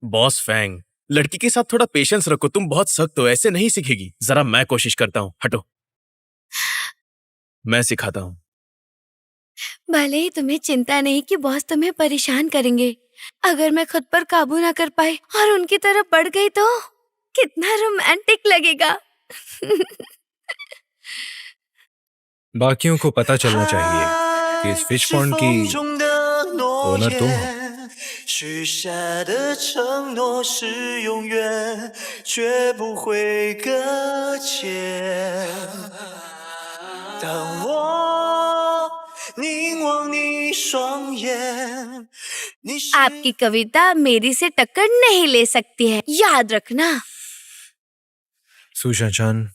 Boss Fang, लड़की के साथ थोड़ा पेशेंस रखो। तुम बहुत सख्त हो, ऐसे नहीं सीखेगी। जरा मैं कोशिश करता हूँ, हटो। मैं सिखाता हूँ। भले ही तुम्हें चिंता नहीं कि बॉस तुम्हें परेशान करेंगे, अगर मैं खुद पर काबू ना कर पाई और उनकी तरफ बढ़ गई तो कितना रोमांटिक लगेगा। बाकियों को पता चलना चाहिए कि इस फिश पॉन्ड की ओनर तुम हो। 许下的承诺是永远，绝不会搁浅。当我凝望你双眼，你是 आपकी कविता मेरी से टक्कर नहीं ले सकती है, याद रखना। सुशांत,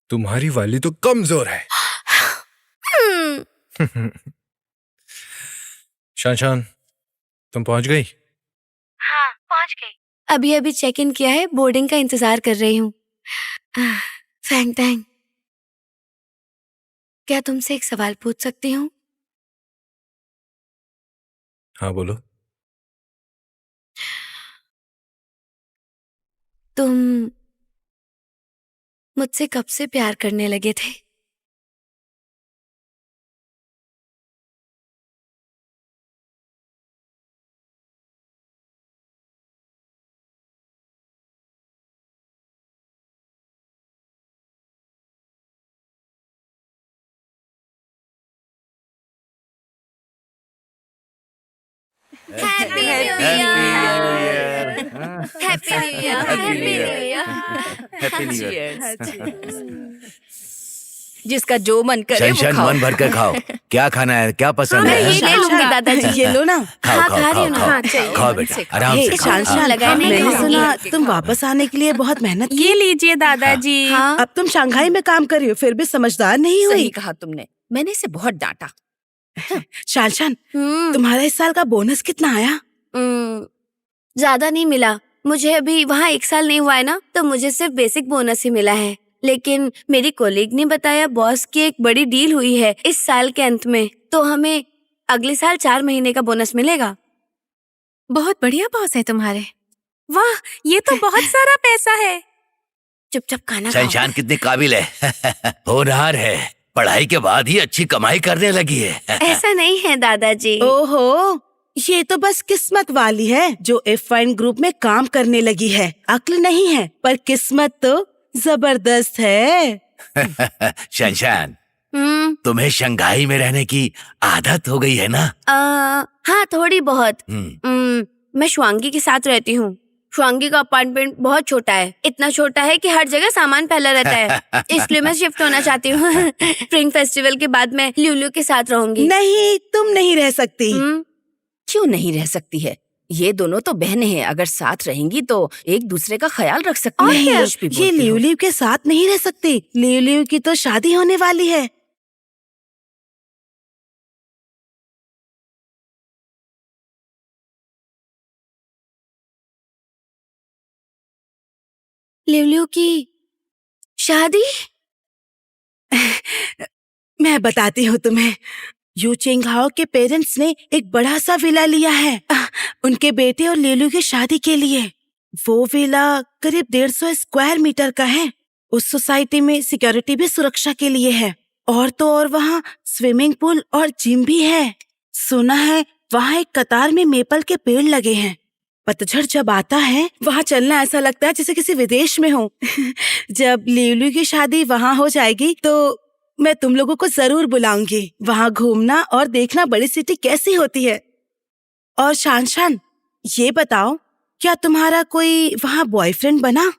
तुम्हारी वाली तो कमजोर है। शान, तुम पहुंच गई? हाँ, पहुंच गई। अभी अभी चेक इन किया है, बोर्डिंग का इंतजार कर रही हूँ। फैंग टैंग, क्या तुमसे एक सवाल पूछ सकती हूँ? हाँ बोलो। तुम मुझसे कब से प्यार करने लगे थे? Happy new year. Happy new year. Happy new year. जिसका जो मन करे वो शनशन खाओ। मन भर कर खाओ। क्या खाना है, क्या पसंद मैं है? ये ले लूंगी दादाजी। ये लो ना। खाओ हाँ, खाओ खा रही खाओ हूँ ना। खाओ हाँ, चाहिए। खाओ बेटा, आराम हे, से खाओ। शान, हाँ। लगाए नहीं मैंने खाऊंगी। सुना तुम वापस आने के लिए बहुत मेहनत की। ये लीजिए दादाजी। हाँ, अब तुम शंघाई में काम कर रही हो, फिर भी समझदार नहीं सही हुई। कहा तुमने, मैंने इसे बहुत डांटा। शान, हम्म, तुम्हारा इस साल का बोनस कितना आया? ज्यादा नहीं मिला। मुझे अभी वहाँ 1 साल नहीं हुआ है ना, तो मुझे सिर्फ बेसिक बोनस ही मिला है। लेकिन मेरी कोलीग ने बताया बॉस की एक बड़ी डील हुई है इस साल के अंत में, तो हमें अगले साल 4 महीने का बोनस मिलेगा। बहुत बढ़िया बॉस है तुम्हारे। वाह, ये तो बहुत सारा पैसा है। चुपचाप खाना खाओ। शनशान कितनी काबिल है। होनहार है, पढ़ाई के बाद ही अच्छी कमाई करने लगी है। ऐसा नहीं है दादाजी। ओहो, ये तो बस किस्मत वाली है जो F1 ग्रुप में काम करने लगी है। अक्ल नहीं है, पर किस्मत तो जबरदस्त है। शनशान, हम्म, तुम्हें शंघाई में रहने की आदत हो गई है ना? हाँ, थोड़ी बहुत। हम्म, मैं श्वांगी के साथ रहती हूँ। श्वांगी का अपार्टमेंट बहुत छोटा है, इतना छोटा है कि हर जगह सामान फैला रहता है। इसलिए मैं शिफ्ट होना चाहती हूँ। स्प्रिंग फेस्टिवल के बाद मैं ल्यूलू के साथ रहूंगी। नहीं, तुम नहीं रह सकती। क्यों नहीं रह सकती है? ये दोनों तो बहनें हैं, अगर साथ रहेंगी तो एक दूसरे का ख्याल रख सकती हैं। नहीं, कुछ भी ये बोलती हो। लिव के साथ नहीं रह सकती। लिव की तो शादी होने वाली है। लिवलियो की शादी? मैं बताती हूँ तुम्हें। यू चेंगहाओ के पेरेंट्स ने एक बड़ा सा विला लिया है उनके बेटे और लिलू की शादी के लिए। वो विला करीब 150 स्क्वायर मीटर का है। उस सोसाइटी में सिक्योरिटी भी सुरक्षा के लिए है, और तो और वहाँ स्विमिंग पूल और जिम भी है। सुना है वहाँ एक कतार में मेपल के पेड़ लगे हैं। पतझड़ जब आता है वहाँ चलना ऐसा लगता है जैसे किसी विदेश में हो। जब लिलू की शादी वहाँ हो जाएगी तो मैं तुम लोगों को जरूर बुलाऊंगी। वहाँ घूमना और देखना बड़ी सिटी कैसी होती है। और शान, ये बताओ, क्या तुम्हारा कोई वहाँ बॉयफ्रेंड बना?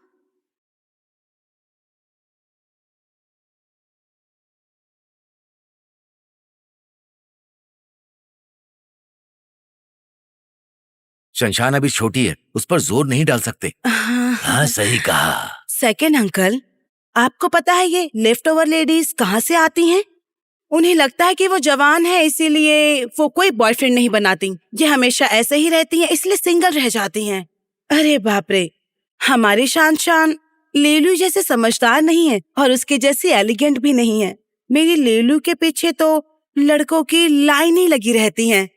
शनशान अभी छोटी है, उस पर जोर नहीं डाल सकते। हाँ, सही कहा। सेकंड अंकल, आपको पता है ये लेफ्ट ओवर लेडीज कहाँ से आती हैं? उन्हें लगता है कि वो जवान है, इसीलिए वो कोई बॉयफ्रेंड नहीं बनाती। ये हमेशा ऐसे ही रहती हैं, इसलिए सिंगल रह जाती हैं। अरे बाप रे, हमारी शान लेलू जैसे समझदार नहीं है और उसके जैसी एलिगेंट भी नहीं है। मेरी लेलू के पीछे तो लड़कों की लाइन ही लगी रहती हैं।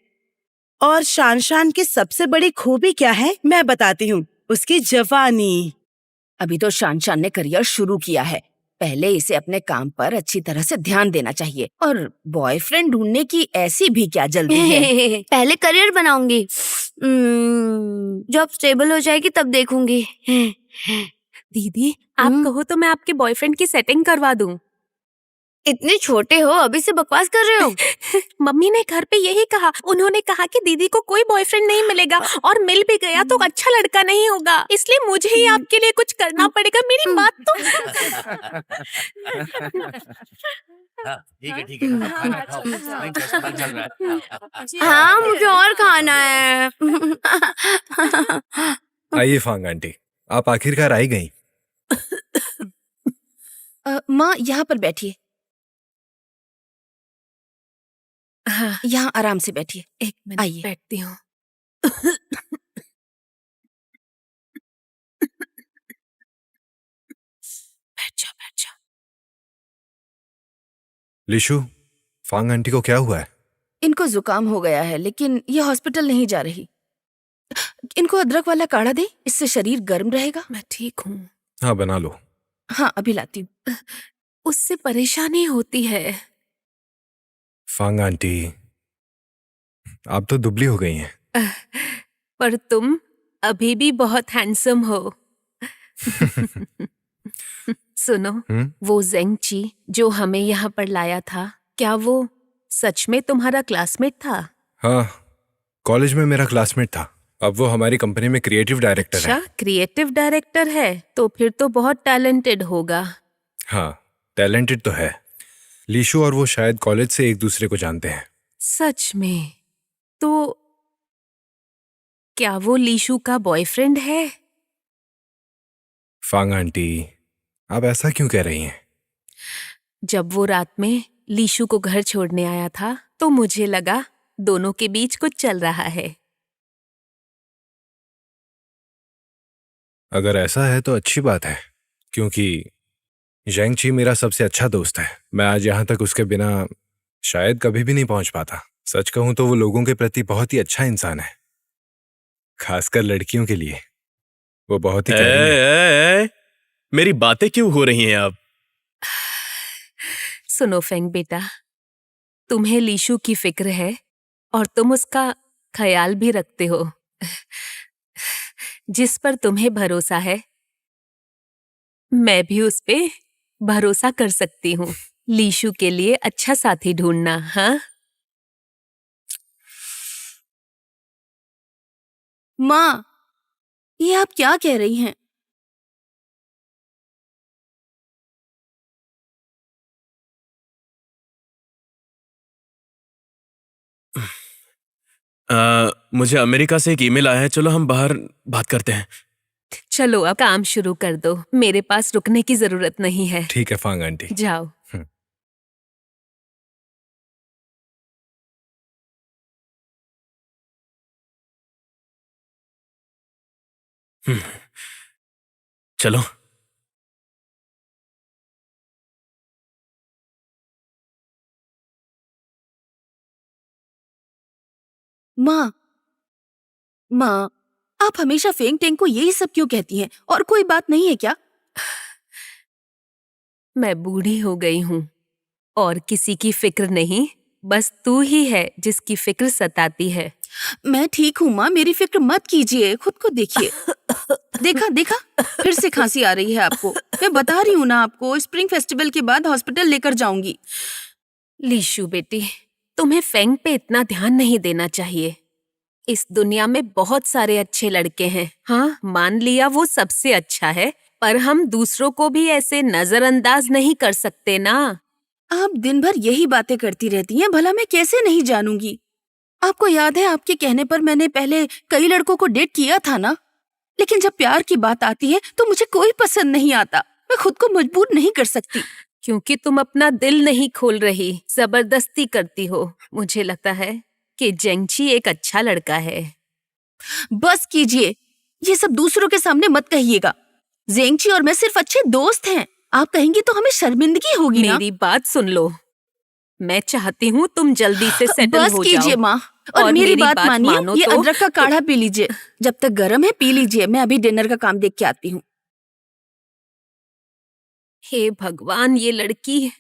और शान की सबसे बड़ी खूबी क्या है मैं बताती हूँ, उसकी जवानी। अभी तो शान ने करियर शुरू किया है, पहले इसे अपने काम पर अच्छी तरह से ध्यान देना चाहिए। और बॉयफ्रेंड ढूंढने की ऐसी भी क्या जल्दी है? पहले करियर बनाऊंगी, जॉब स्टेबल हो जाएगी तब देखूंगी। दीदी आप कहो तो मैं आपके बॉयफ्रेंड की सेटिंग करवा दूं। इतने छोटे हो, अभी से बकवास कर रहे हो। मम्मी ने घर पे यही कहा, उन्होंने कहा कि दीदी को कोई बॉयफ्रेंड नहीं मिलेगा और मिल भी गया तो अच्छा लड़का नहीं होगा, इसलिए मुझे ही आपके लिए कुछ करना पड़ेगा। मेरी बात तो ठीक है अब खाना खाओ। नहीं, अस्पताल चल रहा है। हाँ, मुझे और खाना है। आइए फांग आंटी, आप आखिरकार आई गई। माँ यहाँ पर बैठिए, हाँ, यहाँ आराम से बैठिए। एक मिनट आइए। बैठती हूँ। बैठ जाओ। लिशु, फांग आंटी को क्या हुआ है? इनको जुकाम हो गया है, लेकिन ये हॉस्पिटल नहीं जा रही। इनको अदरक वाला काढ़ा दे, इससे शरीर गर्म रहेगा। मैं ठीक हूँ। हाँ बना लो। हाँ अभी लाती हूँ। उससे परेशानी होती है। फांग आंटी, आप तो दुबली हो गई हैं। पर तुम अभी भी बहुत हैंडसम हो। सुनो, वो जेंगची जो हमें यहाँ पर लाया था, क्या वो सच में तुम्हारा क्लासमेट था? हाँ, कॉलेज में मेरा क्लासमेट था। अब वो हमारी कंपनी में क्रिएटिव डायरेक्टर है। अच्छा, क्रिएटिव डायरेक्टर है तो फिर तो बहुत टैलेंटेड होगा। हाँ, टैलेंटेड तो है। लीशु और वो शायद कॉलेज से एक दूसरे को जानते हैं। सच में? तो क्या वो लीशु का बॉयफ्रेंड है? फांग आंटी, आप ऐसा क्यों कह रही हैं? जब वो रात में लीशु को घर छोड़ने आया था तो मुझे लगा दोनों के बीच कुछ चल रहा है। अगर ऐसा है तो अच्छी बात है, क्योंकि जेंगची मेरा सबसे अच्छा दोस्त है। मैं आज यहाँ तक उसके बिना शायद कभी भी नहीं पहुंच पाता। सच कहूं तो वो लोगों के प्रति बहुत ही अच्छा इंसान है, खासकर लड़कियों के लिए। वो बहुत ही caring है। मेरी बातें क्यों हो रही हैं आप? सुनो फेंग बेटा, तुम्हें लीशु की फिक्र है और तुम उसका ख्याल भी रखते हो। जिस पर तुम्हें भरोसा है, मैं भी उस पे भरोसा कर सकती हूँ। लीशु के लिए अच्छा साथी ढूंढना। हाँ माँ, ये आप क्या कह रही हैं? मुझे अमेरिका से एक ईमेल आया है, चलो हम बाहर बात करते हैं। चलो अब काम शुरू कर दो, मेरे पास रुकने की जरूरत नहीं है। ठीक है फांग आंटी। जाओ। चलो। माँ, आप हमेशा फेंग टेंग को यही सब क्यों कहती हैं? और कोई बात नहीं है क्या? मैं बूढ़ी हो गई हूँ और किसी की फिक्र नहीं, बस तू ही है जिसकी फिक्र सताती है। मैं ठीक हूँ माँ, मेरी फिक्र मत कीजिए, खुद को देखिए। देखा फिर से खांसी आ रही है आपको। मैं बता रही हूँ ना आपको, स्प्रिंग फेस्टिवल के बाद हॉस्पिटल लेकर जाऊंगी। लीशु बेटी, तुम्हें फेंग पे इतना ध्यान नहीं देना चाहिए। इस दुनिया में बहुत सारे अच्छे लड़के हैं। हाँ, मान लिया वो सबसे अच्छा है, पर हम दूसरों को भी ऐसे नजरअंदाज नहीं कर सकते ना। आप दिन भर यही बातें करती रहती हैं, भला मैं कैसे नहीं जानूंगी? आपको याद है आपके कहने पर मैंने पहले कई लड़कों को डेट किया था ना? लेकिन जब प्यार की बात आती है तो मुझे कोई पसंद नहीं आता। मैं खुद को मजबूर नहीं कर सकती। क्योंकि तुम अपना दिल नहीं खोल रही, जबरदस्ती करती हो। मुझे लगता है कि जेंगची एक अच्छा लड़का है। बस कीजिए, ये सब दूसरों के सामने मत कहिएगा। जेंगची और मैं सिर्फ अच्छे दोस्त हैं। आप कहेंगी तो हमें शर्मिंदगी होगी ना? मेरी बात सुन लो, मैं चाहती हूँ तुम जल्दी से सेटल बस हो कीजिए जाओ। माँ, और मेरी बात मानिए, मानो ये तो अदरक का काढ़ा पी लीजिए। जब तक गर्म है पी लीजिए, मैं अभी डिनर का काम देख के आती हूँ। हे भगवान, ये लड़की।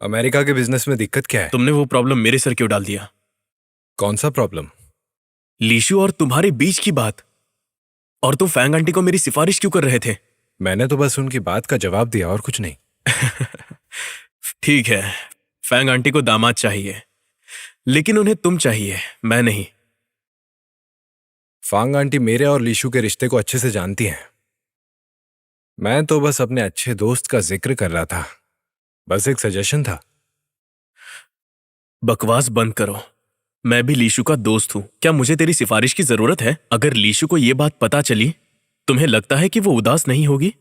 अमेरिका के बिजनेस में दिक्कत क्या है? तुमने वो प्रॉब्लम मेरे सर क्यों डाल दिया? कौन सा प्रॉब्लम? लीशु और तुम्हारे बीच की बात। और तुम फैंग आंटी को मेरी सिफारिश क्यों कर रहे थे? मैंने तो बस उनकी बात का जवाब दिया और कुछ नहीं। ठीक है, फैंग आंटी को दामाद चाहिए, लेकिन उन्हें तुम चाहिए, मैं नहीं। फांग आंटी मेरे और लीशु के रिश्ते को अच्छे से जानती हैं। मैं तो बस अपने अच्छे दोस्त का जिक्र कर रहा था, बस एक सजेशन था। बकवास बंद करो। मैं भी लीशु का दोस्त हूं। क्या मुझे तेरी सिफारिश की जरूरत है? अगर लीशु को यह बात पता चली, तुम्हें लगता है कि वो उदास नहीं होगी?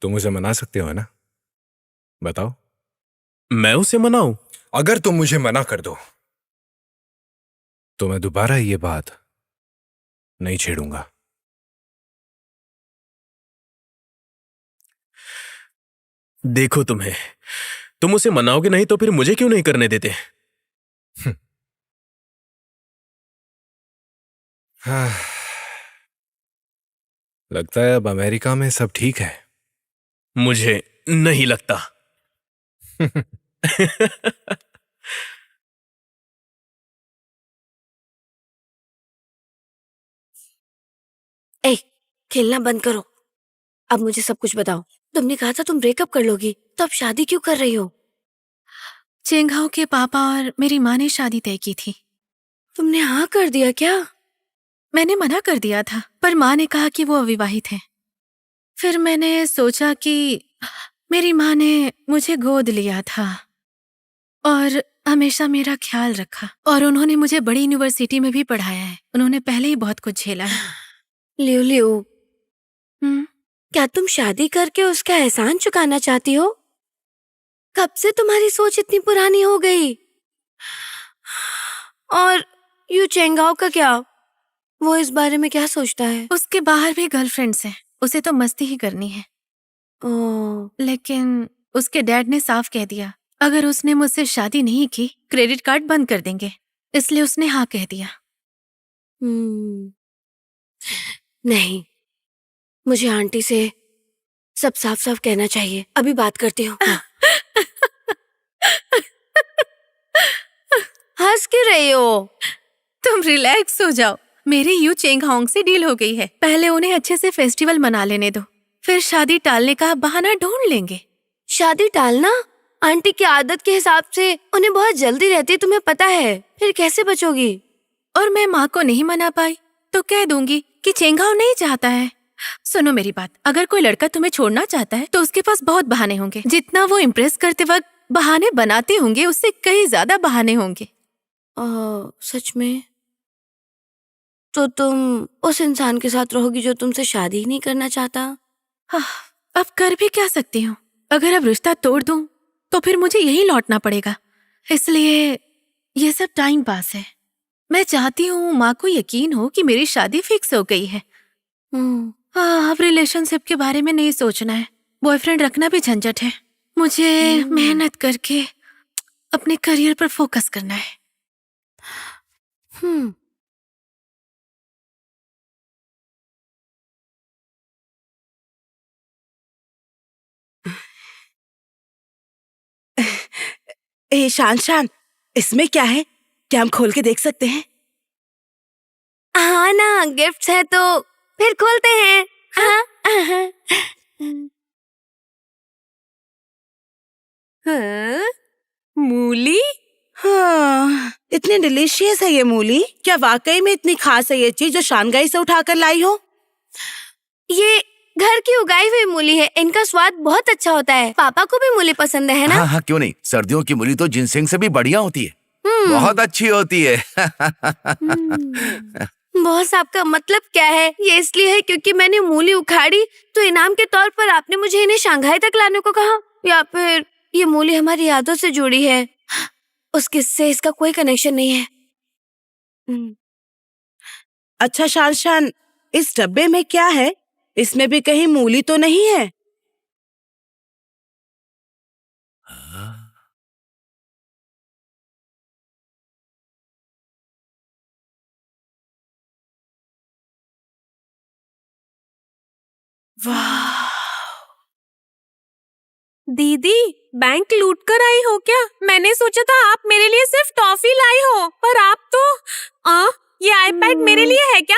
तुम उसे मना सकते हो ना? बताओ। मैं उसे मनाऊं? अगर तुम मुझे मना कर दो तो मैं दोबारा ये बात नहीं छेड़ूंगा। देखो तुम उसे मनाओगे नहीं तो फिर मुझे क्यों नहीं करने देते? हाँ, लगता है अब अमेरिका में सब ठीक है। मुझे नहीं लगता। ए, खेलना बंद करो। अब मुझे सब कुछ बताओ। तुमने कहा था तुम ब्रेकअप कर लोगी, तो अब शादी क्यों कर रही हो? चेंगहाओ के पापा और मेरी माँ ने शादी तय की थी। तुमने हाँ कर दिया क्या? मैंने मना कर दिया था, पर माँ ने कहा कि वो अविवाहित हैं। फिर मैंने सोचा कि मेरी माँ ने मुझे गोद लिया था और हमेशा मेरा ख्याल रखा, और उन्होंने मुझे बड़ी यूनिवर्सिटी में भी पढ़ाया है। उन्होंने पहले ही बहुत कुछ झेला है। लियो लियो, हम्म, क्या तुम शादी करके उसका एहसान चुकाना चाहती हो? कब से तुम्हारी सोच इतनी पुरानी हो गई? और यू चेंगाओ का क्या? वो इस बारे में क्या सोचता है? उसके बाहर भी गर्लफ्रेंड्स हैं, उसे तो मस्ती ही करनी है। ओह, लेकिन उसके डैड ने साफ कह दिया, अगर उसने मुझसे शादी नहीं की, क्रेडिट कार्ड बंद कर देंगे। इसलिए उसने हाँ कह दिया। नहीं, मुझे आंटी से सब साफ साफ कहना चाहिए। अभी बात करती हूँ। हंस क्यों रही हो? तुम रिलैक्स हो जाओ, मेरी यू चेंगहांग से डील हो गई है। पहले उन्हें अच्छे से फेस्टिवल मना लेने दो, फिर शादी टालने का बहाना ढूंढ लेंगे। शादी टालना? आंटी की आदत के हिसाब से उन्हें बहुत जल्दी रहती है, तुम्हें पता है। फिर कैसे बचोगी? और मैं माँ को नहीं मना पाई तो कह दूंगी कि चेंगहाओ नहीं चाहता है। सुनो मेरी बात, अगर कोई लड़का तुम्हें छोड़ना चाहता है तो उसके पास बहुत बहाने होंगे। जितना वो इम्प्रेस करते वक्त बहाने बनाते होंगे, उससे कहीं ज्यादा बहाने होंगे। सच में? तो तुम उस इंसान के साथ रहोगी जो तुमसे शादी ही नहीं करना चाहता? हाँ, अब कर भी क्या सकती हूँ? अगर अब रिश्ता तोड़ दूं तो फिर मुझे यही लौटना पड़ेगा। इसलिए ये सब टाइम पास है। मैं चाहती हूँ माँ को यकीन हो कि मेरी शादी फिक्स हो गई है। हाँ, अब रिलेशनशिप के बारे में नहीं सोचना है। बॉयफ्रेंड रखना भी झंझट है। मुझे मेहनत करके अपने करियर पर फोकस करना है। ए शान शान, इसमें क्या है? क्या हम खोल के देख सकते हैं? हाँ ना, गिफ्ट्स है तो फिर खोलते हैं। हाँ? हाँ? मूली? हाँ, इतनी डिलीशियस है ये मूली। क्या वाकई में इतनी खास है ये चीज जो शानगाई से उठाकर लाई हो? ये घर की उगाई हुई मूली है, इनका स्वाद बहुत अच्छा होता है। पापा को भी मूली पसंद है ना? हाँ हाँ, क्यों नहीं। सर्दियों की मूली तो जिनसेंग से भी बढ़िया होती है, बहुत अच्छी होती है। बॉस, आपका मतलब क्या है? ये इसलिए है क्योंकि मैंने मूली उखाड़ी तो इनाम के तौर पर आपने मुझे इन्हें शंघाई तक लाने को कहा? या फिर ये मूली हमारी यादों से जुड़ी है? उस किस्से से इसका कोई कनेक्शन नहीं है। अच्छा शान शान, इस डब्बे में क्या है? इसमें भी कहीं मूली तो नहीं है? वाह, दीदी, बैंक लूट कर आई हो क्या? मैंने सोचा था आप मेरे लिए सिर्फ टॉफी लाई हो, पर आप तो ये आईपैड मेरे लिए है क्या?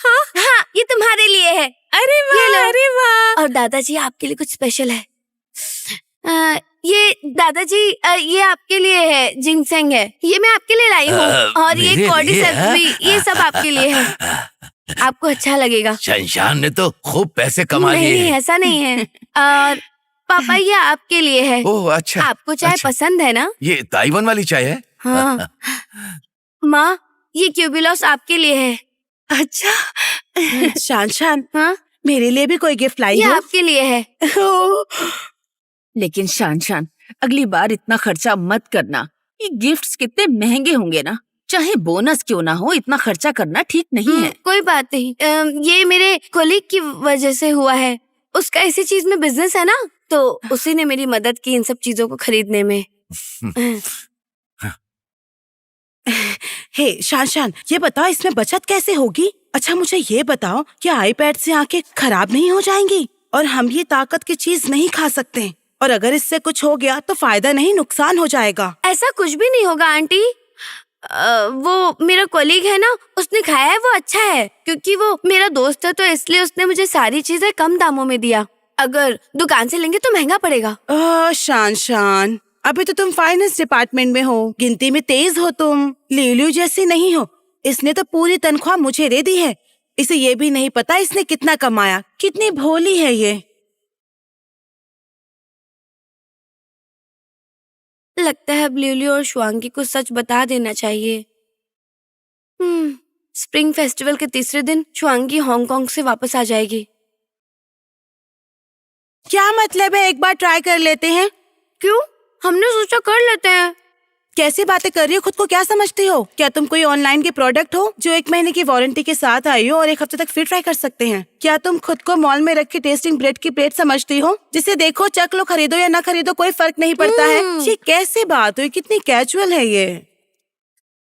हाँ, ये तुम्हारे लिए है। अरे ये लो। वाह, अरे वाह। और दादाजी आपके लिए कुछ स्पेशल है। ये दादाजी, ये आपके लिए है, जिंगसेंग है, ये मैं आपके लिए लाई हूँ। और ये मेरे लिए, कॉर्डिसेप्स हाँ? भी, ये सब आपके लिए है। आपको अच्छा लगेगा। शनशान ने तो खूब पैसे कमा लिए नहीं, हैं। ऐसा नहीं है। और पापा, ये आपके लिए है। ओह अच्छा। आपको चाय अच्छा। पसंद है ना? ये ताइवान वाली चाय है? हाँ। माँ, ये क्यूबिलॉस आपके लिए है। अच्छा। शान शान, हाँ, मेरे लिए भी कोई गिफ्ट लाई ये हो? आपके लिए है। लेकिन शान शान, अगली बार इतना खर्चा मत करना। ये गिफ्ट्स कितने महंगे होंगे ना। चाहे बोनस क्यों ना हो, इतना खर्चा करना ठीक नहीं है। कोई बात नहीं। ये मेरे कोलीग की वजह से हुआ है। उसका इसी चीज में बिजनेस है ना, तो उसी ने मेरी मदद की इन सब चीजों को खरीदने में। हे शान शान, ये बताओ इसमें बचत कैसे होगी? अच्छा मुझे ये बताओ, क्या आईपैड से आंखें खराब नहीं हो जाएंगी? और हम ये ताकत की चीज नहीं खा सकते, और अगर इससे कुछ हो गया तो फायदा नहीं नुकसान हो जाएगा। ऐसा कुछ भी नहीं होगा आंटी। वो मेरा कोलीग है ना, उसने खाया है, वो अच्छा है। क्योंकि वो मेरा दोस्त है, तो इसलिए उसने मुझे सारी चीजें कम दामों में दिया। अगर दुकान से लेंगे तो महंगा पड़ेगा। शान शान, अभी तो तुम फाइनेंस डिपार्टमेंट में हो, गिनती में तेज हो तुम, लीलू जैसी नहीं हो। इसने तो पूरी तनख्वाह मुझे दे दी है। इसे ये भी नहीं पता इसने कितना कमाया। कितनी भोली है ये। लगता है अब लिली और शुआंगी को सच बता देना चाहिए। स्प्रिंग फेस्टिवल के तीसरे दिन शुआंगी हांगकांग से वापस आ जाएगी। क्या मतलब है, एक बार ट्राई कर लेते हैं। क्यों? हमने सोचा कर लेते हैं। कैसी बातें कर रही हो, खुद को क्या समझती हो? क्या तुम कोई ऑनलाइन के प्रोडक्ट हो जो 1 महीने की वारंटी के साथ आई हो और 1 हफ्ते तक फिर ट्राई कर सकते हैं? क्या तुम खुद को मॉल में रखी टेस्टिंग ब्रेड की प्लेट समझती हो, जिसे देखो चख लो, खरीदो या ना खरीदो कोई फर्क नहीं पड़ता है? ये कैसी बात हुई, कितनी कैजुअल है ये।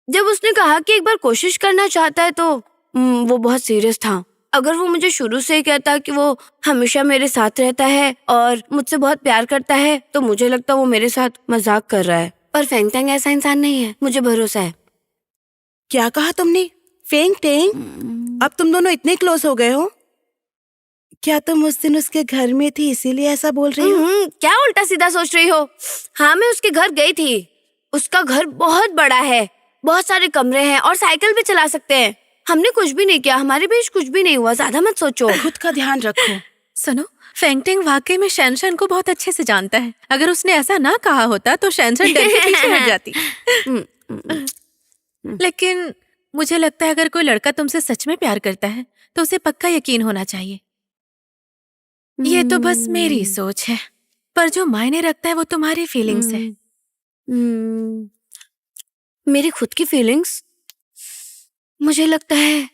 जब उसने कहा कि एक बार कोशिश करना चाहता है तो वो बहुत सीरियस था। अगर वो मुझे शुरू से ही कहता कि वो हमेशा मेरे साथ रहता है और मुझसे बहुत प्यार करता है, तो मुझे लगता वो मेरे साथ मजाक कर रहा है। पर फेंग टेंग ऐसा इंसान नहीं है, मुझे भरोसा है। क्या कहा तुमने? Feng tang? अब तुम दोनों इतने क्लोज हो गए हो? क्या तुम उस दिन उसके घर में थी इसीलिए ऐसा बोल रही हो? क्या उल्टा सीधा सोच रही हो? हाँ, मैं उसके घर गई थी। उसका घर बहुत बड़ा है, बहुत सारे कमरे हैं और साइकिल भी चला सकते हैं। हमने कुछ भी नहीं किया, हमारे बीच कुछ भी नहीं हुआ। ज्यादा मत सोचो। खुद का ध्यान रखो। सुनो, फेंगटेंग वाकई में शैनशन को बहुत अच्छे से जानता है। अगर उसने ऐसा ना कहा होता तो शैनशन डर के पीछे हट जाती। लेकिन मुझे लगता है अगर कोई लड़का तुमसे सच में प्यार करता है तो उसे पक्का यकीन होना चाहिए। ये तो बस मेरी सोच है, पर जो मायने रखता है वो तुम्हारी फीलिंग्स है। मेरी खुद की फीलिंग्स? मुझे लगता है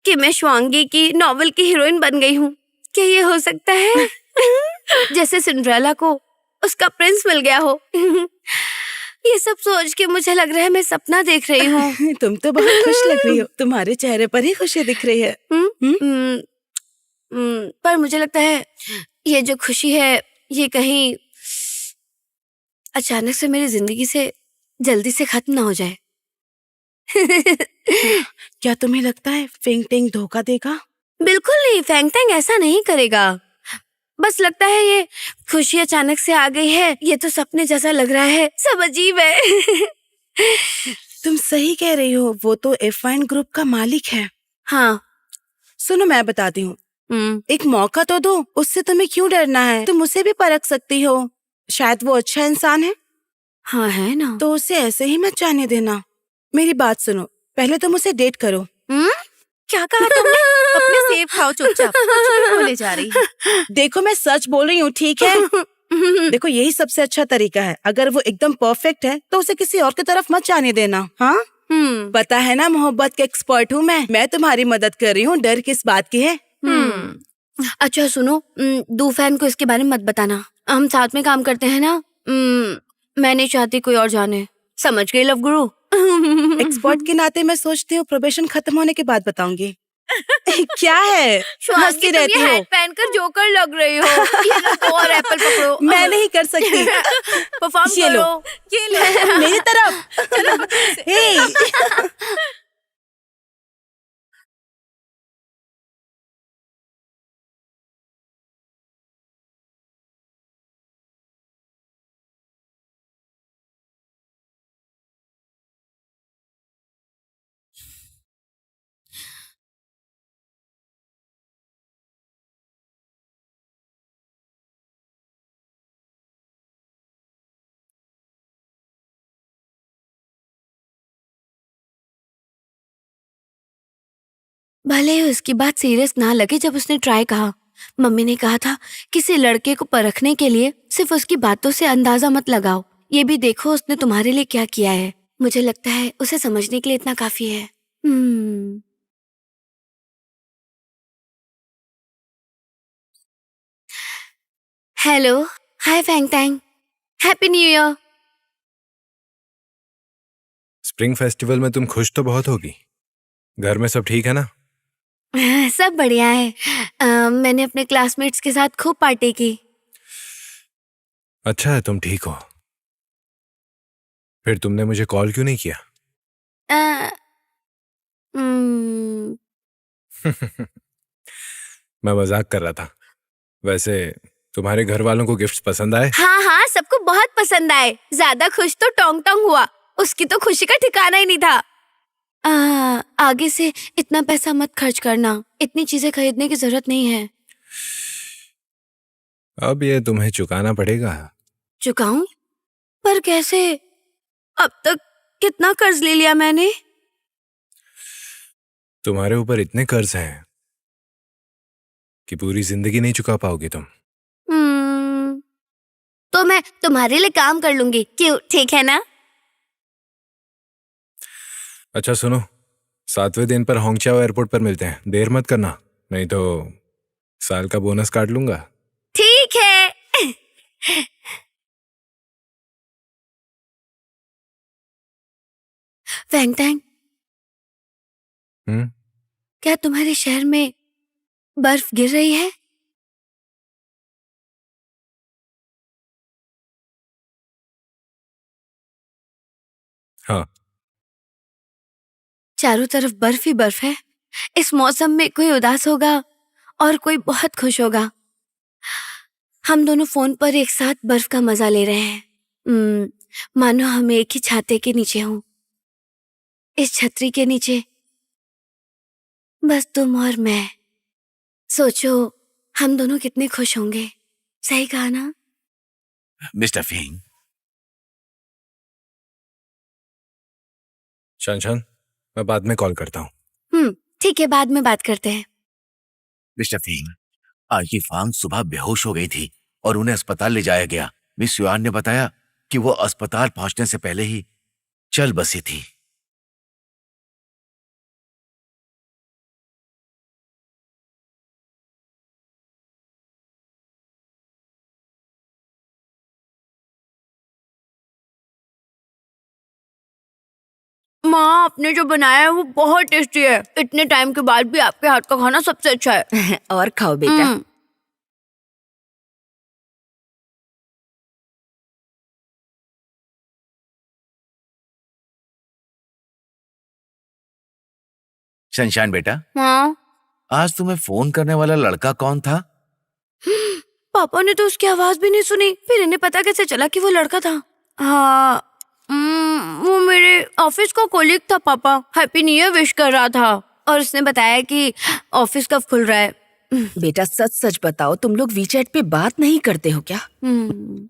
कि मैं शुआंगी की नॉवेल की हीरोइन बन गई हूँ। क्या ये हो सकता है? जैसे सिंड्रेला को उसका प्रिंस मिल गया हो। ये सब सोच के मुझे लग रहा है मैं सपना देख रही हूँ। तुम तो बहुत खुश लग रही हो, तुम्हारे चेहरे पर ही खुशी दिख रही है। पर मुझे लगता है ये जो खुशी है ये कहीं अचानक से मेरी जिंदगी से जल्दी से खत्म ना हो जाए। क्या तुम्हें लगता है फेंग टेंग धोखा देगा? बिल्कुल नहीं, फेंग टेंग ऐसा नहीं करेगा। बस लगता है ये खुशी अचानक से आ गई है। ये तो सपने जैसा लग रहा है, सब अजीब है। तुम सही कह रही हो, वो तो F1 ग्रुप का मालिक है। हाँ, सुनो मैं बताती हूँ, एक मौका तो दो। उससे तुम्हें क्यों डरना है? तुम उसे भी परख सकती हो, शायद वो अच्छा इंसान है। हाँ है ना। तो उसे ऐसे ही मत जाने देना। मेरी बात सुनो, पहले तुम उसे डेट करो। क्या कहा तुमने? अपने सेब खाओ चुपचाप, कुछ भी बोले जा रही है। देखो मैं सच बोल रही हूँ, ठीक है? देखो यही सबसे अच्छा तरीका है। अगर वो एकदम परफेक्ट है तो उसे किसी और की तरफ मत जाने देना। हाँ, पता है ना मोहब्बत के एक्सपर्ट हूँ मैं तुम्हारी मदद कर रही हूँ। डर किस बात की है? अच्छा सुनो, दूफैन को इसके बारे में मत बताना। हम साथ में काम करते हैं ना। मैं नहीं चाहती कोई और जाने। समझ गई लव गुरु? एक्सपर्ट के नाते मैं सोचती हूँ प्रोबेशन खत्म होने के बाद बताऊंगी। क्या है? स्वाति, हंसती तुम रहती ये हो। हैट पहनकर जोकर लग रही हो। ये लो, दो और एप्पल पकड़ो। मैं नहीं कर सकती। परफॉर्म ये लो। करो। ये लो। मेरी तरफ। हे। भले ही उसकी बात सीरियस ना लगे जब उसने ट्राई कहा। मम्मी ने कहा था किसी लड़के को परखने के लिए सिर्फ उसकी बातों से अंदाजा मत लगाओ, ये भी देखो उसने तुम्हारे लिए क्या किया है। मुझे लगता है उसे समझने के लिए इतना काफी है। Hello, hi Fang Tang, happy new year. Spring festival में तुम खुश तो बहुत होगी। घर में सब ठीक है ना? सब बढ़िया है। मैंने अपने क्लासमेट्स के साथ खूब पार्टी की। अच्छा है तुम ठीक हो। फिर तुमने मुझे कॉल क्यों नहीं किया? अ, हम्म, मैं मजाक कर रहा था। वैसे तुम्हारे घर वालों को गिफ्ट्स पसंद आए? हाँ हाँ, सबको बहुत पसंद आए। ज्यादा खुश तो टोंग टोंग हुआ, उसकी तो खुशी का ठिकाना ही नहीं था। आगे से इतना पैसा मत खर्च करना, इतनी चीजें खरीदने की जरूरत नहीं है। अब ये तुम्हें चुकाना पड़ेगा। चुकाऊं? पर कैसे? अब तक कितना कर्ज ले लिया मैंने। तुम्हारे ऊपर इतने कर्ज हैं कि पूरी जिंदगी नहीं चुका पाओगी तुम। तो मैं तुम्हारे लिए काम कर लूंगी, क्यों? ठीक है ना? अच्छा सुनो, 7वें दिन पर होंगचाओ एयरपोर्ट पर मिलते हैं। देर मत करना, नहीं तो साल का बोनस काट लूंगा। ठीक है। फैंग टैंग, क्या तुम्हारे शहर में बर्फ गिर रही है? हाँ। चारों तरफ बर्फ ही बर्फ है। इस मौसम में कोई उदास होगा और कोई बहुत खुश होगा। हम दोनों फोन पर एक साथ बर्फ का मजा ले रहे हैं। मानो हम एक ही छाते के नीचे हों। इस छतरी के नीचे बस तुम और मैं। सोचो हम दोनों कितने खुश होंगे। सही कहा ना? मिस्टर फिंग, शान, मैं बाद में कॉल करता हूँ। ठीक है, बाद में बात करते हैं। मिस्टर फिंग, आजी फांग सुबह बेहोश हो गई थी और उन्हें अस्पताल ले जाया गया। मिस युआन ने बताया कि वो अस्पताल पहुंचने से पहले ही चल बसी थी। माँ, आपने जो बनाया है वो बहुत टेस्टी है। इतने टाइम के बाद भी आपके हाथ का खाना सबसे अच्छा है। और खाओ बेटा। शनशान बेटा, हाँ, आज तुम्हें फोन करने वाला लड़का कौन था? पापा ने तो उसकी आवाज भी नहीं सुनी, फिर इन्हें पता कैसे चला कि वो लड़का था? हाँ, वो मेरे ऑफिस का कोलीग था। पापा हैप्पी न्यू ईयर विश कर रहा था और उसने बताया कि ऑफिस कब खुल रहा है। बेटा सच सच बताओ, तुम लोग वीचैट पे बात नहीं करते हो क्या?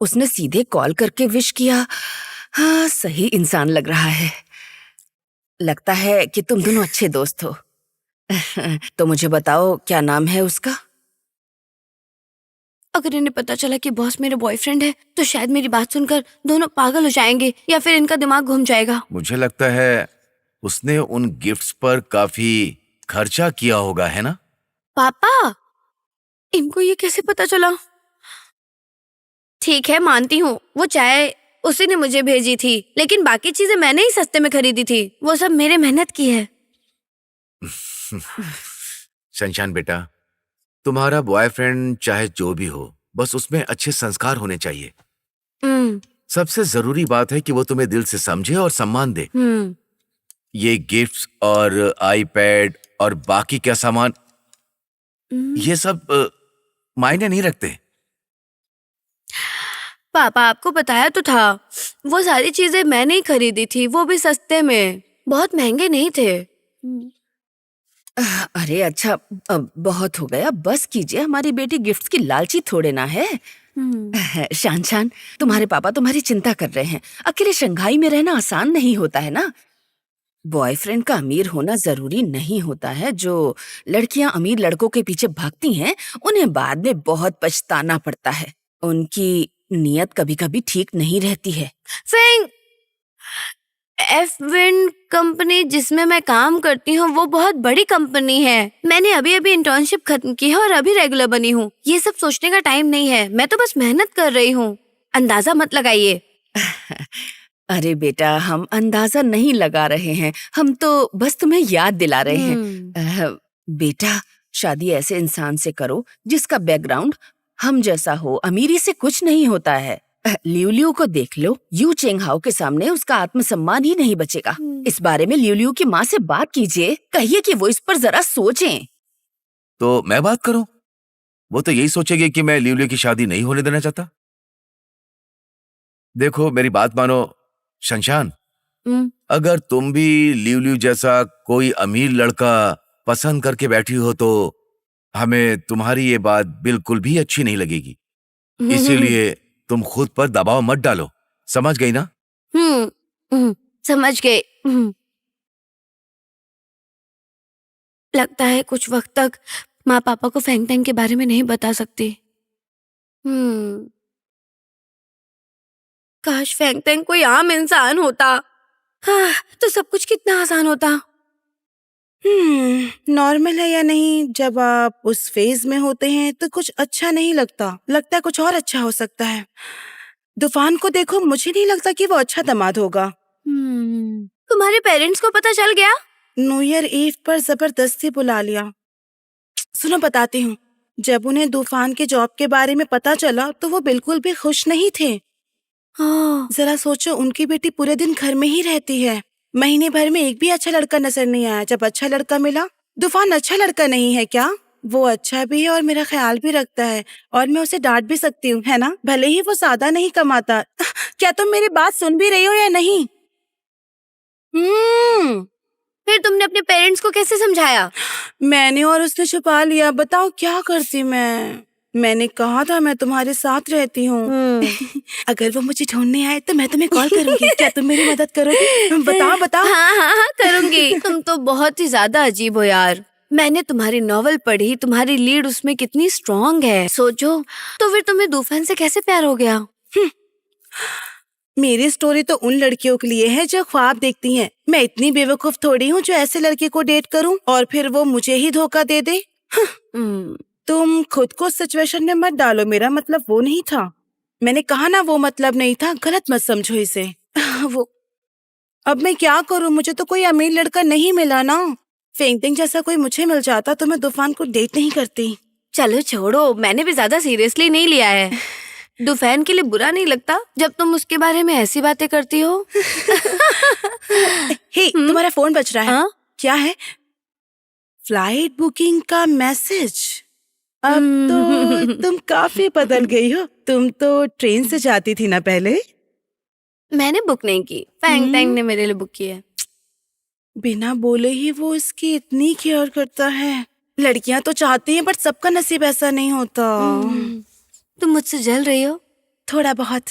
उसने सीधे कॉल करके विश किया। हाँ, सही इंसान लग रहा है। लगता है कि तुम दोनों अच्छे दोस्त हो। तो मुझे बताओ, क्या नाम है उसका? अगर इन्हें पता चला कि बॉस मेरे बॉयफ्रेंड है तो शायद मेरी बात सुनकर दोनों पागल हो जाएंगे या फिर इनका दिमाग घूम जाएगा। मुझे लगता है उसने उन गिफ्ट्स पर काफी खर्चा किया होगा, है ना? पापा, इनको ये कैसे पता चला? ठीक है, मानती हूँ वो चाय उसी ने मुझे भेजी थी, लेकिन बाकी चीजें मैंने ही सस्ते में खरीदी थी। वो सब मेरे मेहनत की है। शनशान बेटा, तुम्हारा बॉयफ्रेंड चाहे जो भी हो, बस उसमें अच्छे संस्कार होने चाहिए। हम्म, सबसे जरूरी बात है कि वो तुम्हें दिल से समझे और सम्मान दे। हम्म, ये गिफ्ट्स और आईपैड और बाकी क्या सामान, ये सब मायने नहीं रखते। पापा आपको बताया तो था, वो सारी चीजें मैंने ही खरीदी थी, वो भी सस्ते में, बहुत महंगे नहीं थे। अरे अच्छा, बहुत हो गया, बस कीजिए। हमारी बेटी गिफ्ट्स की लालची थोड़े ना है। शान शान, तुम्हारे पापा तुम्हारी चिंता कर रहे हैं। अकेले शंघाई में रहना आसान नहीं होता है ना। बॉयफ्रेंड का अमीर होना जरूरी नहीं होता है। जो लड़कियां अमीर लड़कों के पीछे भागती हैं, उन्हें बाद में बहुत पछताना पड़ता है। उनकी नियत कभी कभी ठीक नहीं रहती है। फेंग, एफ विंड कंपनी जिसमें मैं काम करती हूँ वो बहुत बड़ी कंपनी है। मैंने अभी अभी इंटर्नशिप खत्म की है और अभी रेगुलर बनी हूँ। ये सब सोचने का टाइम नहीं है, मैं तो बस मेहनत कर रही हूँ, अंदाजा मत लगाइए। अरे बेटा, हम अंदाजा नहीं लगा रहे हैं, हम तो बस तुम्हें याद दिला रहे हैं। बेटा, शादी ऐसे इंसान से करो जिसका बैकग्राउंड हम जैसा हो। अमीरी से कुछ नहीं होता है। लियू लियू को देख लो, यू चेंग हाओ के सामने उसका आत्मसम्मान ही नहीं बचेगा। इस बारे में लियू लियू की माँ से बात कीजिए, कहिए कि वो इस पर जरा सोचें। तो मैं बात करूं? वो तो यही सोचेगी कि मैं लिवली की शादी नहीं होने देना चाहता। देखो, मेरी बात मानो शनशान, अगर तुम भी लिवली जैसा कोई अमीर लड़का पसंद करके बैठी हो तो हमें तुम्हारी ये बात बिल्कुल भी अच्छी नहीं लगेगी। इसीलिए तुम खुद पर दबाव मत डालो, समझ गई ना? समझ गए। लगता है कुछ वक्त तक माँ पापा को फेंग टेंग के बारे में नहीं बता सकती। काश फेंग टेंग कोई आम इंसान होता, हाँ, तो सब कुछ कितना आसान होता। नॉर्मल है या नहीं, जब आप उस फेज में होते हैं तो कुछ अच्छा नहीं लगता, लगता है कुछ और अच्छा हो सकता है। तूफान को देखो, मुझे नहीं लगता कि वो अच्छा दामाद होगा। तुम्हारे पेरेंट्स को पता चल गया? न्यू ईयर ईव पर जबरदस्ती बुला लिया। सुनो बताती हूँ, जब उन्हें तूफान के जॉब के बारे में पता चला तो वो बिल्कुल भी खुश नहीं थे। जरा सोचो, उनकी बेटी पूरे दिन घर में ही रहती है, महीने भर में एक भी अच्छा लड़का नजर नहीं आया। जब अच्छा लड़का मिला, तूफान अच्छा लड़का नहीं है क्या? वो अच्छा भी है और मेरा ख्याल भी रखता है, और मैं उसे डांट भी सकती हूँ, है ना? भले ही वो ज्यादा नहीं कमाता। क्या तुम मेरी बात सुन भी रही हो या नहीं? फिर तुमने अपने पेरेंट्स को कैसे समझाया? मैंने और उसने छुपा लिया। बताओ क्या करती मैंने कहा था मैं तुम्हारे साथ रहती हूँ। अगर वो मुझे ढूंढने आए तो मैं तुम्हें कॉल करूंगी। क्या तुम मेरी मदद करोगी? बताओ बताओ। हाँ, करूंगी। तुम तो बहुत ही ज्यादा अजीब हो यार। मैंने तुम्हारी नॉवल पढ़ी, तुम्हारी लीड उसमें कितनी स्ट्रॉन्ग है। सोचो, तो फिर तुम्हें तूफान से कैसे प्यार हो गया? मेरी स्टोरी तो उन लड़कियों के लिए है जो ख्वाब देखती हैं। मैं इतनी बेवकूफ थोड़ी हूँ जो ऐसे लड़के को डेट करूँ और फिर वो मुझे ही धोखा दे दे। तुम खुद को सिचुएशन में मत डालो, मेरा मतलब वो नहीं था। मैंने कहा ना, वो मतलब नहीं था, गलत मत समझो इसे। वो अब मैं क्या करूँ, मुझे तो कोई अमीर लड़का नहीं मिला ना। फेंटिंग जैसा कोई मुझे मिल जाता तो मैं तूफान को डेट नहीं करती। चलो छोड़ो, मैंने भी ज्यादा सीरियसली नहीं लिया है। तूफान के लिए बुरा नहीं लगता जब तुम उसके बारे में ऐसी बातें करती हो? हे, तुम्हारा फोन बज रहा है। हाँ? क्या है? फ्लाइट बुकिंग का मैसेज। अब तो तुम काफी बदल गई हो। तुम तो ट्रेन से जाती थी ना पहले। मैंने बुक नहीं की, फेंग टेंग ने मेरे लिए बुक की है। बिना बोले ही वो इसकी इतनी केयर करता है। लड़कियां तो चाहती हैं, बट सबका नसीब ऐसा नहीं होता। तुम मुझसे जल रही हो? थोड़ा बहुत।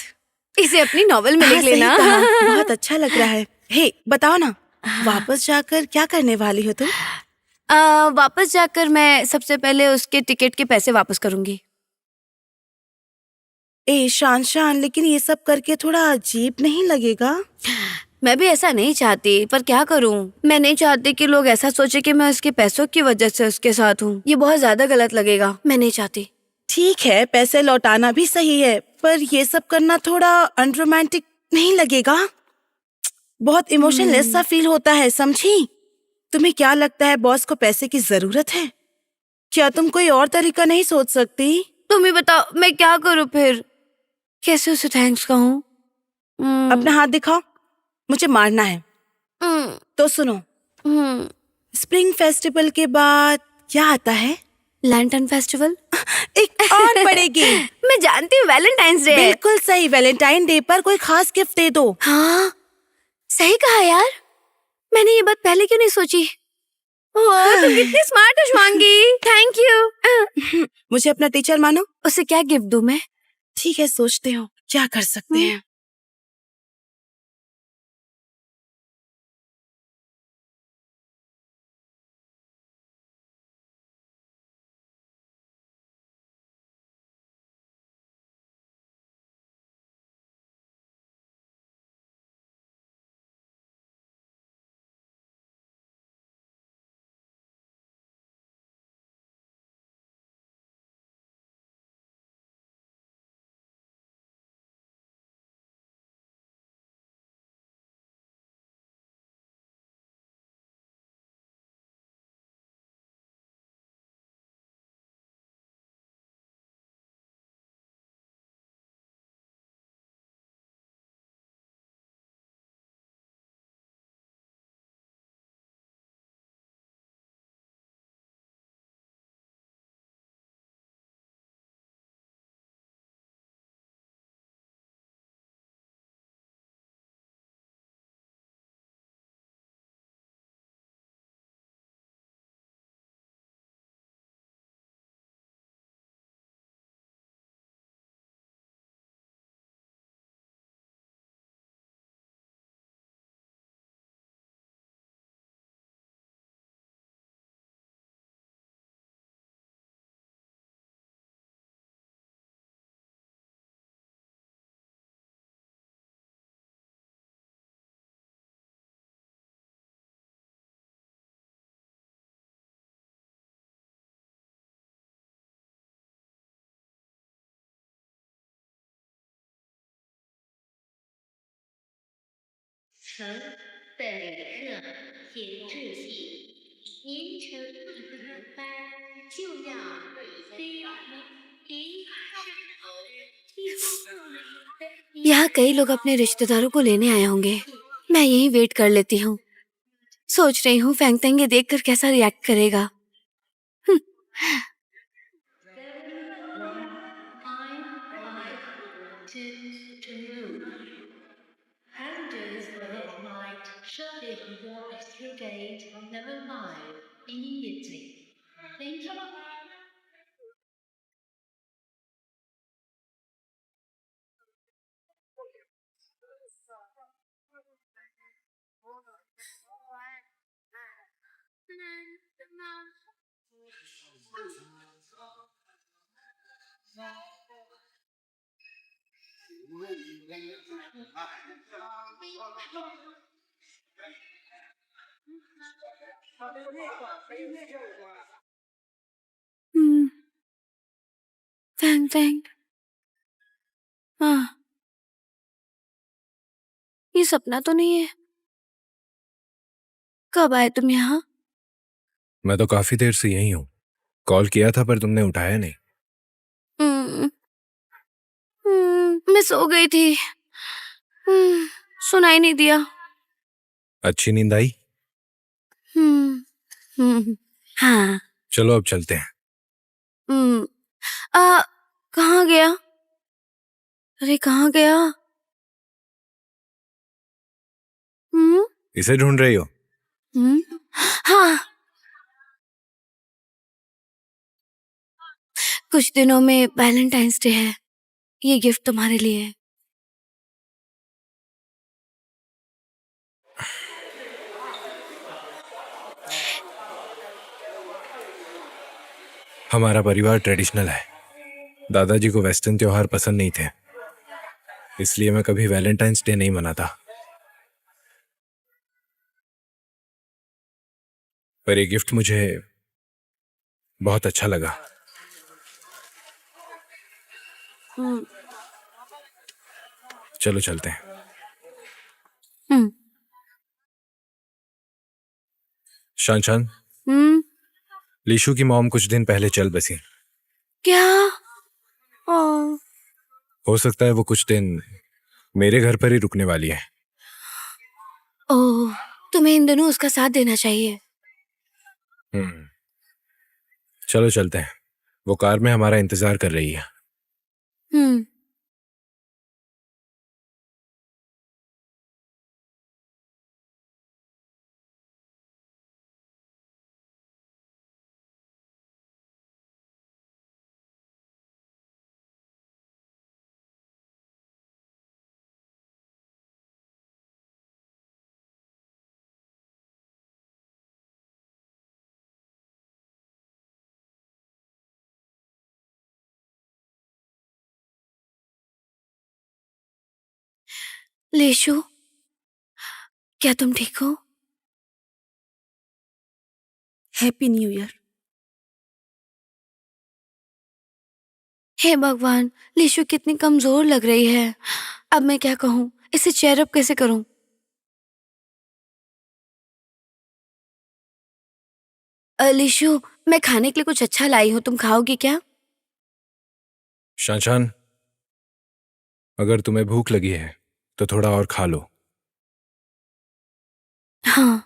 इसे अपनी नॉवल में लिख सही लेना। कहा, बहुत अच्छा लग रहा है। हे, बताओ ना, वापस जाकर क्या करने वाली हो तुम? वापस जाकर मैं सबसे पहले उसके टिकट के पैसे वापस करूंगी। ए शान, लेकिन ये सब करके थोड़ा अजीब नहीं लगेगा? मैं भी ऐसा नहीं चाहती, पर क्या करूं? मैं नहीं चाहती कि लोग ऐसा सोचे कि मैं उसके पैसों की वजह से उसके साथ हूँ। ये बहुत ज्यादा गलत लगेगा, मैं नहीं चाहती। ठीक है, पैसे लौटाना भी सही है, पर ये सब करना थोड़ा अनरोमांटिक नहीं लगेगा? बहुत इमोशनलेस सा फील होता है, समझी? तुम्हें क्या लगता है बॉस को पैसे की जरूरत है? क्या तुम कोई और तरीका नहीं सोच सकती? तुम ही बताओ मैं क्या करूँ फिर? कैसे उसे थैंक्स कहूँ? अपना हाथ दिखाओ, मुझे मारना है। तो सुनो, स्प्रिंग फेस्टिवल के बाद क्या आता है? Lantern festival. एक और पड़ेगी। मैं जानती हूँ वैलेंटाइंस डे। बिल्कुल सही, वैलेंटाइन डे पर कोई खास गिफ्ट दे दो। हाँ सही कहा यार, मैंने ये बात पहले क्यों नहीं सोची? ओह, तुम कितनी स्मार्ट हो शुभांगी। Thank you. मुझे अपना टीचर मानो। उसे क्या गिफ्ट दूं मैं? ठीक है, सोचते हो क्या कर सकते हैं। यहाँ कई लोग अपने रिश्तेदारों को लेने आए होंगे। मैं यहीं वेट कर लेती हूँ। सोच रही हूँ फैंगटेंग ये देखकर कैसा रिएक्ट करेगा। फैंगटेंग, हाँ, ये सपना तो नहीं है? कब आए तुम यहाँ? मैं तो काफी देर से यही हूँ। कॉल किया था पर तुमने उठाया नहीं। मैं सो गई थी। सुनाई नहीं दिया। अच्छी नींद आई? हाँ। चलो अब चलते हैं। कहाँ गया? अरे कहाँ गया? इसे ढूंढ रही हो? हाँ, कुछ दिनों में वैलेंटाइंस डे है। ये गिफ्ट तुम्हारे लिए है। हमारा परिवार ट्रेडिशनल है। दादाजी को वेस्टर्न त्योहार पसंद नहीं थे, इसलिए मैं कभी वैलेंटाइंस डे नहीं मनाता। पर ये गिफ्ट मुझे बहुत अच्छा लगा। चलो चलते हैं। शान शान, लीशु की मॉम कुछ दिन पहले चल बसी। क्या? ओह, हो सकता है वो कुछ दिन मेरे घर पर ही रुकने वाली है। ओह, तुम्हें इन दिनों उसका साथ देना चाहिए। हम्म, चलो चलते हैं। वो कार में हमारा इंतजार कर रही है। हम्म। लेशु, क्या तुम ठीक हो? Happy new year. हे भगवान, लेशु कितनी कमजोर लग रही है। अब मैं क्या कहूँ, इसे चेयर अप कैसे करूँ? लेशु, मैं खाने के लिए कुछ अच्छा लाई हूँ, तुम खाओगी क्या? शानशान, अगर तुम्हें भूख लगी है तो थोड़ा और खा लो। हाँ।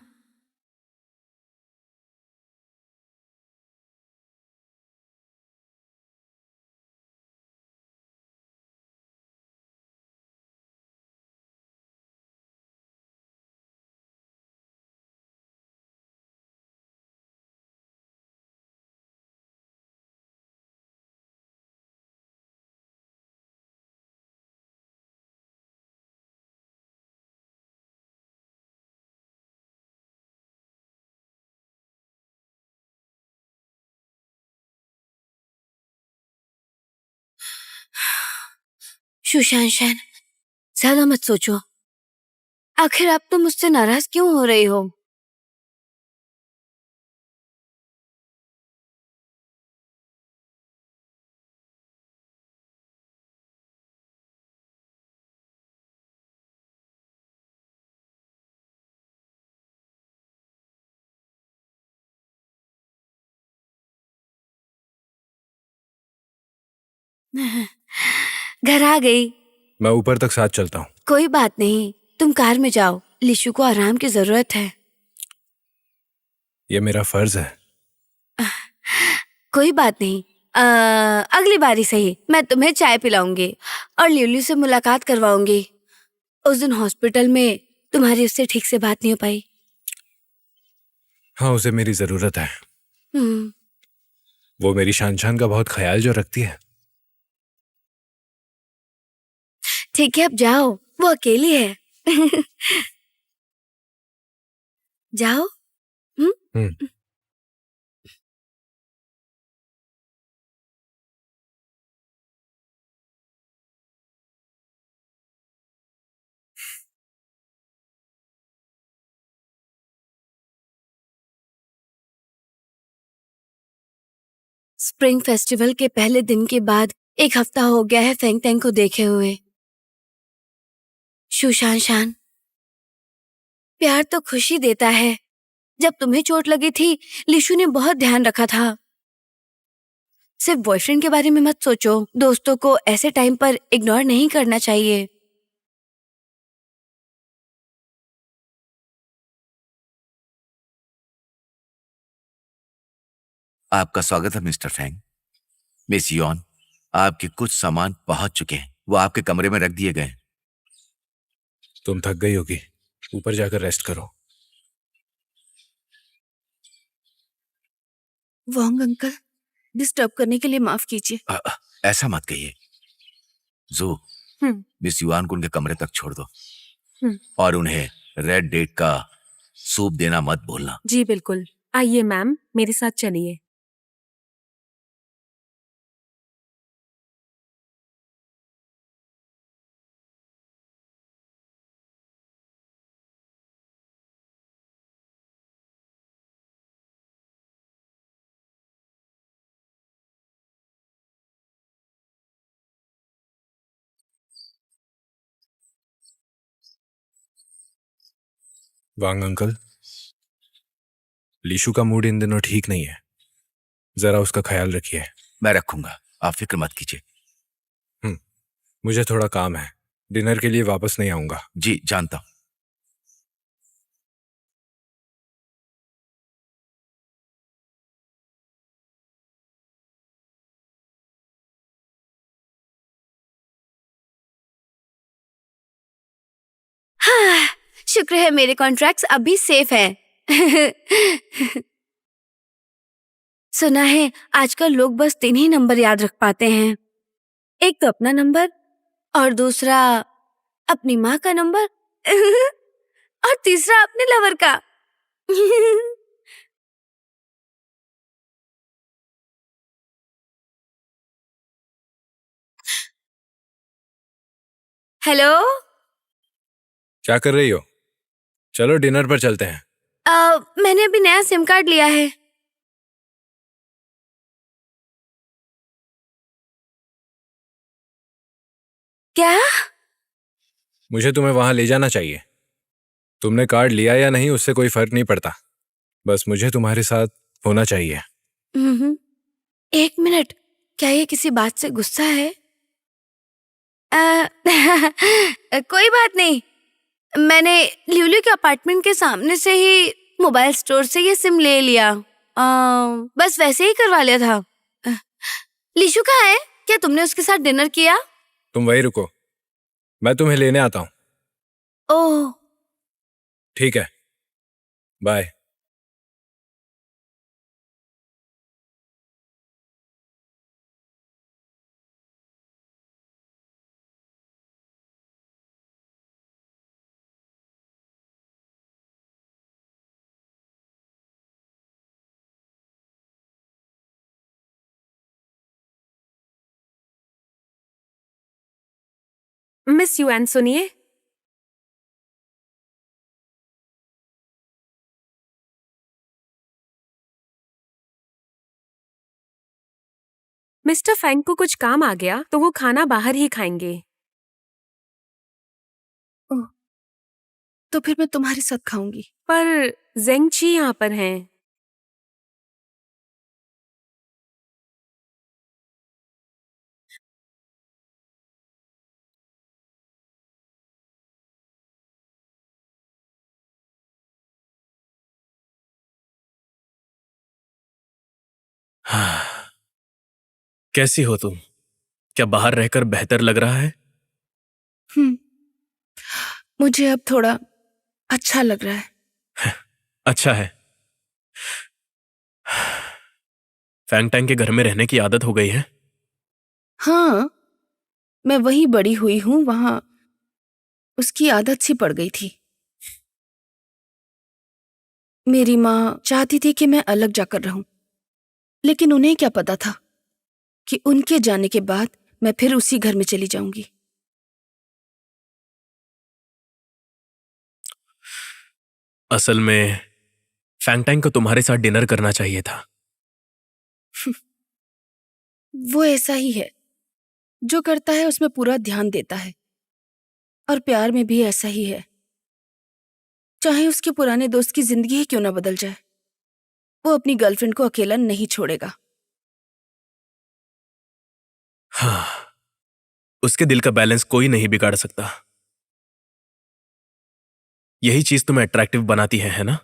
सुशांशन, ज्यादा मत सोचो। आखिर आप तो मुझसे नाराज क्यों हो रही हो? घर आ गई। मैं ऊपर तक साथ चलता हूँ। कोई बात नहीं, तुम कार में जाओ। लिशु को आराम की जरूरत है। ये मेरा फर्ज है। कोई बात नहीं। अगली बारी सही, मैं तुम्हें चाय पिलाऊंगी और लिलू से मुलाकात करवाऊंगी। उस दिन हॉस्पिटल में तुम्हारी उससे ठीक से बात नहीं हो पाई। हाँ, उसे मेरी जरूरत है। हम्म। वो मेरी शानशान का बहुत ख्याल जो रखती है। ठीक है, अब जाओ, वो अकेली है। जाओ। हम्म। हम्म, स्प्रिंग फेस्टिवल के पहले दिन के बाद 1 हफ्ता हो गया है फेंग तेंग को देखे हुए। सुशान शान, प्यार तो खुशी देता है। जब तुम्हें चोट लगी थी, लिशु ने बहुत ध्यान रखा था। सिर्फ बॉयफ्रेंड के बारे में मत सोचो, दोस्तों को ऐसे टाइम पर इग्नोर नहीं करना चाहिए। आपका स्वागत है मिस्टर फैंग। मिस यॉन, आपके कुछ सामान पहुंच चुके हैं, वो आपके कमरे में रख दिए गए हैं। तुम थक गई होगी, ऊपर जाकर रेस्ट करो। वोंग अंकल, डिस्टर्ब करने के लिए माफ कीजिए। ऐसा मत कहिए। जू, हम्म। मिस युआन को उनके कमरे तक छोड़ दो हम्म। और उन्हें रेड डेट का सूप देना मत भूलना। जी बिल्कुल। आइए मैम, मेरे साथ चलिए। वांग अंकल, लीशु का मूड इन दिनों ठीक नहीं है। जरा उसका ख्याल रखिए। मैं रखूंगा, आप फिक्र मत कीजिए। मुझे थोड़ा काम है, डिनर के लिए वापस नहीं आऊंगा। जी जानता हूँ। हाँ, शुक्र है मेरे कॉन्ट्रैक्ट्स अभी सेफ हैं। सुना है आजकल लोग बस 3 ही नंबर याद रख पाते हैं, एक तो अपना नंबर और दूसरा अपनी माँ का नंबर और तीसरा अपने लवर का। हेलो। क्या कर रही हो? चलो डिनर पर चलते हैं। मैंने अभी नया सिम कार्ड लिया है। क्या? मुझे तुम्हें वहां ले जाना चाहिए। तुमने कार्ड लिया या नहीं उससे कोई फर्क नहीं पड़ता, बस मुझे तुम्हारे साथ होना चाहिए। एक मिनट, क्या ये किसी बात से गुस्सा है? कोई बात नहीं, मैंने ल्यूलू के अपार्टमेंट के सामने से ही मोबाइल स्टोर से ये सिम ले लिया। बस वैसे ही करवा लिया था। लीशु कहाँ है? क्या तुमने उसके साथ डिनर किया? तुम वही रुको, मैं तुम्हें लेने आता हूँ। ओह, ठीक है, बाय। मिस युआन सुनिए। मिस्टर फैंग को कुछ काम आ गया तो वो खाना बाहर ही खाएंगे। तो फिर मैं तुम्हारे साथ खाऊंगी। पर जेंगची यहाँ पर हैं। हाँ, कैसी हो तुम? क्या बाहर रहकर बेहतर लग रहा है? मुझे अब थोड़ा अच्छा लग रहा है। अच्छा है। फैंग टैंग के घर में रहने की आदत हो गई है। हाँ, मैं वही बड़ी हुई हूँ, वहां उसकी आदत सी पड़ गई थी। मेरी माँ चाहती थी कि मैं अलग जाकर रहूं, लेकिन उन्हें क्या पता था कि उनके जाने के बाद मैं फिर उसी घर में चली जाऊंगी। असल में फैंग टैंग को तुम्हारे साथ डिनर करना चाहिए था। वो ऐसा ही है, जो करता है उसमें पूरा ध्यान देता है, और प्यार में भी ऐसा ही है। चाहे उसके पुराने दोस्त की जिंदगी ही क्यों ना बदल जाए, वो अपनी गर्लफ्रेंड को अकेला नहीं छोड़ेगा। हाँ, उसके दिल का बैलेंस कोई नहीं बिगाड़ सकता। यही चीज तुम्हें अट्रैक्टिव बनाती है ना?